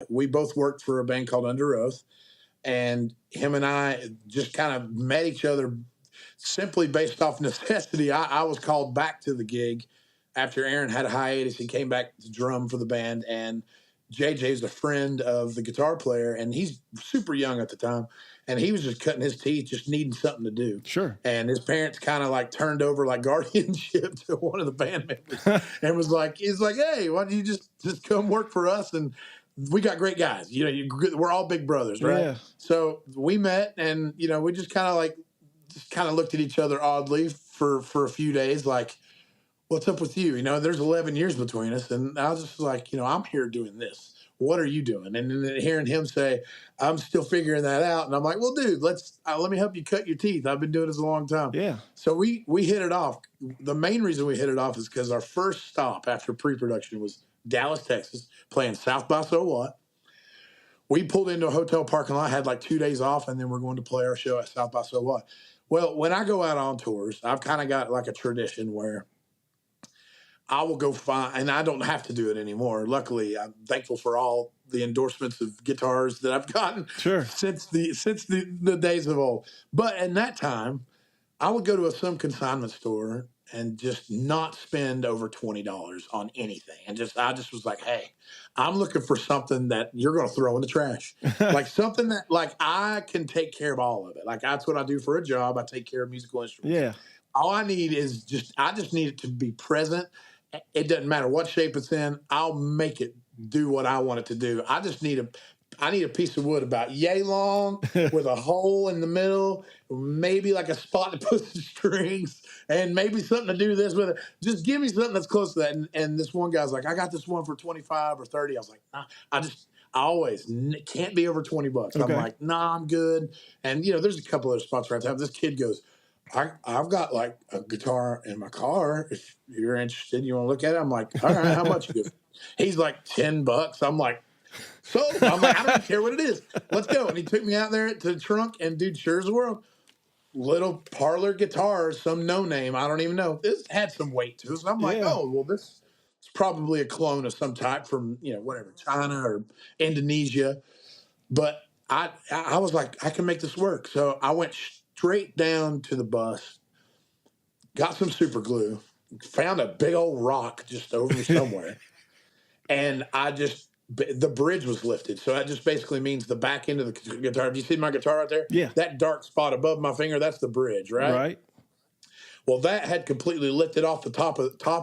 We both worked for a band called Underoath, and him and I just kind of met each other simply based off necessity. I was called back to the gig after Aaron had a hiatus. He came back to drum for the band, and JJ's a friend of the guitar player, and he's super young at the time, and he was just cutting his teeth, just needing something to do. Sure. And his parents kind of like turned over like guardianship to one of the band members, and was like, he's like, hey, why don't you just come work for us? And we got great guys. We're all big brothers, right? Yeah. So we met, and we just kind of looked at each other oddly for a few days, like, what's up with you? There's 11 years between us. And I was just like, I'm here doing this. What are you doing? And then hearing him say, I'm still figuring that out. And I'm like, well, dude, let me help you cut your teeth. I've been doing this a long time. Yeah. So we hit it off. The main reason we hit it off is because our first stop after pre-production was Dallas, Texas, playing South by So What. We pulled into a hotel parking lot, had like 2 days off, and then we're going to play our show at South by So What. Well, when I go out on tours, I've kind of got like a tradition where I will go find, and I don't have to do it anymore. Luckily, I'm thankful for all the endorsements of guitars that I've gotten since the days of old. But in that time, I would go to some consignment store and just not spend over $20 on anything. And I just was like, hey, I'm looking for something that you're going to throw in the trash. Like something that like I can take care of all of it. Like that's what I do for a job. I take care of musical instruments. Yeah. All I need is I just need it to be present. It doesn't matter what shape it's in. I'll make it do what I want it to do. I need a piece of wood about yay long with a hole in the middle, maybe like a spot to put some strings, and maybe something to do this with it. Just give me something that's close to that. And this one guy's like, I got this one for 25 or 30. I was like, nah, I always can't be over $20. Okay. I'm like, nah, I'm good. And there's a couple other spots where I have this kid goes, I've got like a guitar in my car. If you're interested, you want to look at it? I'm like, all right, how much? He's like $10. I'm like, I don't care what it is. Let's go. And he took me out there to the trunk, and dude, sure as the world, little parlor guitar, some no name. I don't even know. This had some weight to it. So I'm like, oh, well, this is probably a clone of some type from, whatever, China or Indonesia. But I was like, I can make this work. So I went straight down to the bus, got some super glue, found a big old rock just over somewhere. And the bridge was lifted. So that just basically means the back end of the guitar. Do you see my guitar right there? Yeah. That dark spot above my finger, that's the bridge, right? Right. Well, that had completely lifted off the top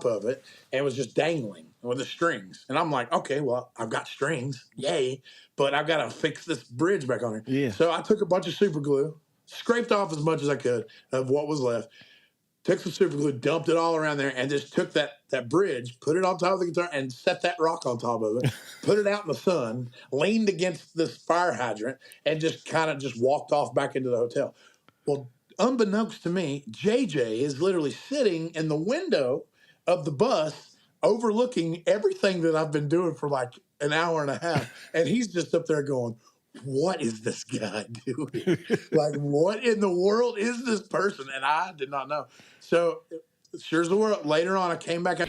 of it and was just dangling with the strings. And I'm like, okay, well, I've got strings. Yay. But I've got to fix this bridge back on here. Yeah. So I took a bunch of super glue, scraped off as much as I could of what was left, took some super glue, dumped it all around there, and just took that bridge, put it on top of the guitar, and set that rock on top of it, put it out in the sun, leaned against this fire hydrant, and just kind of just walked off back into the hotel. Well, unbeknownst to me, JJ is literally sitting in the window of the bus overlooking everything that I've been doing for like an hour and a half. And he's just up there going, what is this guy doing? Like, what in the world is this person? And I did not know. So, sure as the world, later on, I came back.